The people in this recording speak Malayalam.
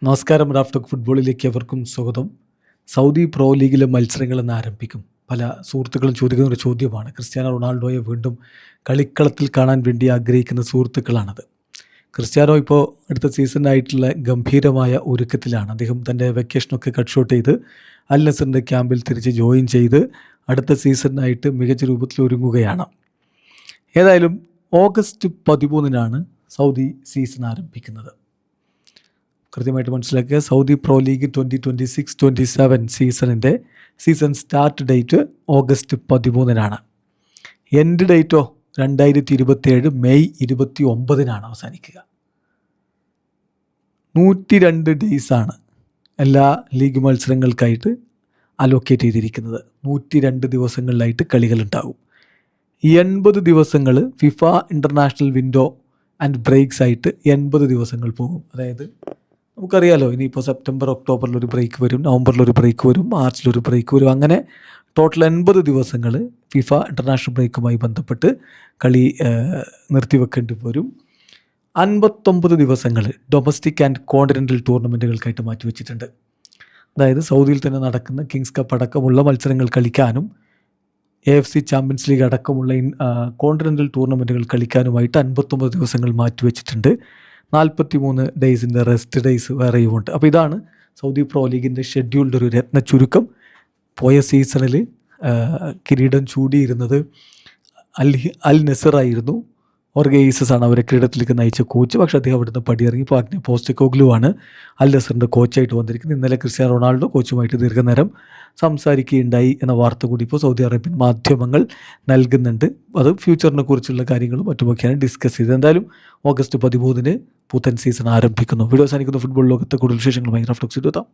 നമസ്കാരം. റാഫ്റ്റോക്ക് ഫുട്ബോളിലേക്ക് അവർക്കും സ്വാഗതം. സൗദി പ്രോ ലീഗിലെ മത്സരങ്ങൾ എന്ന് ആരംഭിക്കും. പല സുഹൃത്തുക്കളും ചോദിക്കുന്ന ഒരു ചോദ്യമാണ്. ക്രിസ്ത്യാനോ റൊണാൾഡോയെ വീണ്ടും കളിക്കളത്തിൽ കാണാൻ വേണ്ടി ആഗ്രഹിക്കുന്ന സുഹൃത്തുക്കളാണത്. ക്രിസ്ത്യാനോ ഇപ്പോൾ അടുത്ത സീസണിനായിട്ടുള്ള ഗംഭീരമായ ഒരുക്കത്തിലാണ്. അദ്ദേഹം തൻ്റെ വെക്കേഷനൊക്കെ കട്ട് ഷോട്ട് ചെയ്ത് അൽ നസറിൻ്റെ ക്യാമ്പിൽ തിരിച്ച് ജോയിൻ ചെയ്ത് അടുത്ത സീസണിനായിട്ട് മികച്ച രൂപത്തിൽ ഒരുങ്ങുകയാണ്. ഏതായാലും ഓഗസ്റ്റ് 13 സൗദി സീസൺ ആരംഭിക്കുന്നത്. കൃത്യമായിട്ട് മനസ്സിലാക്കുക. സൗദി പ്രോ ലീഗ് 2026-27 സീസണിൻ്റെ season start date August 13 end ഡേറ്റോ 2027 മെയ് 29 അവസാനിക്കുക. 102 ഡേയ്സാണ് എല്ലാ ലീഗ് മത്സരങ്ങൾക്കായിട്ട് അലോക്കേറ്റ് ചെയ്തിരിക്കുന്നത്. 102 ദിവസങ്ങളിലായിട്ട് കളികളുണ്ടാകും. 80 ദിവസങ്ങൾ FIFA international window and breaks ആയിട്ട് 80 ദിവസങ്ങൾ പോകും. അതായത് നമുക്കറിയാലോ, ഇനിയിപ്പോൾ സെപ്റ്റംബർ ഒക്ടോബറിലൊരു ബ്രേക്ക് വരും, നവംബറിലൊരു ബ്രേക്ക് വരും, മാർച്ചിലൊരു ബ്രേക്ക് വരും. അങ്ങനെ ടോട്ടൽ 80 ദിവസങ്ങൾ ഫിഫ ഇൻ്റർനാഷണൽ ബ്രേക്കുമായി ബന്ധപ്പെട്ട് കളി നിർത്തിവെക്കേണ്ടി വരും. 59 ദിവസങ്ങൾ ഡൊമസ്റ്റിക് ആൻഡ് കോണ്ടിനെൻ്റൽ ടൂർണമെൻറ്റുകൾക്കായിട്ട് മാറ്റിവെച്ചിട്ടുണ്ട്. അതായത് സൗദിയിൽ തന്നെ നടക്കുന്ന കിങ്സ് കപ്പ് അടക്കമുള്ള മത്സരങ്ങൾ കളിക്കാനും AFC ചാമ്പ്യൻസ് ലീഗ് അടക്കമുള്ള കോണ്ടിനെൻ്റൽ ടൂർണമെൻറ്റുകൾ കളിക്കാനുമായിട്ട് 59 ദിവസങ്ങൾ മാറ്റിവെച്ചിട്ടുണ്ട്. 43 ഡേയ്സിൻ്റെ റെസ്റ്റ് ഡേയ്സ് വേറെയുമുണ്ട്. അപ്പോൾ ഇതാണ് സൗദി പ്രോ ലീഗിൻ്റെ ഷെഡ്യൂളിൻ്റെ ഒരു രത്ന ചുരുക്കം. പോയ സീസണിൽ കിരീടം ചൂടിയിരുന്നത് അൽ നസറായിരുന്നു. ഓർഗേയിസസ് ആണ് അവരെ കിരീടത്തിലേക്ക് നയിച്ച കോച്ച്. പക്ഷേ അദ്ദേഹം അവിടുന്ന് പടിയിറങ്ങി. ഇപ്പോൾ അഗ്നി പോസ്റ്റെക്കോഗ്ലു ആണ് അൽ നസറിൻ്റെ കോച്ചായിട്ട് വന്നിരിക്കുന്നത്. ഇന്നലെ ക്രിസ്ത്യാനോ റൊണാൾഡോ കോച്ചുമായിട്ട് ദീർഘനേരം സംസാരിക്കുകയുണ്ടായി എന്ന വാർത്ത കൂടി ഇപ്പോൾ സൗദി അറേബ്യൻ മാധ്യമങ്ങൾ നൽകുന്നുണ്ട്. അത് ഫ്യൂച്ചറിനെ കുറിച്ചുള്ള കാര്യങ്ങളും മറ്റുമൊക്കെയാണ് ഡിസ്കസ് ചെയ്തത്. എന്തായാലും ഓഗസ്റ്റ് 13 പുത്തൻ സീസൺ ആരംഭിക്കുന്നു. വീഡിയോ അവസാനിക്കുന്ന ഫുട്ബോൾ ലോകത്തെ കൂടുതൽ വിശേഷങ്ങളുമായി റാഫ്റ്റോക്സ് എത്താം.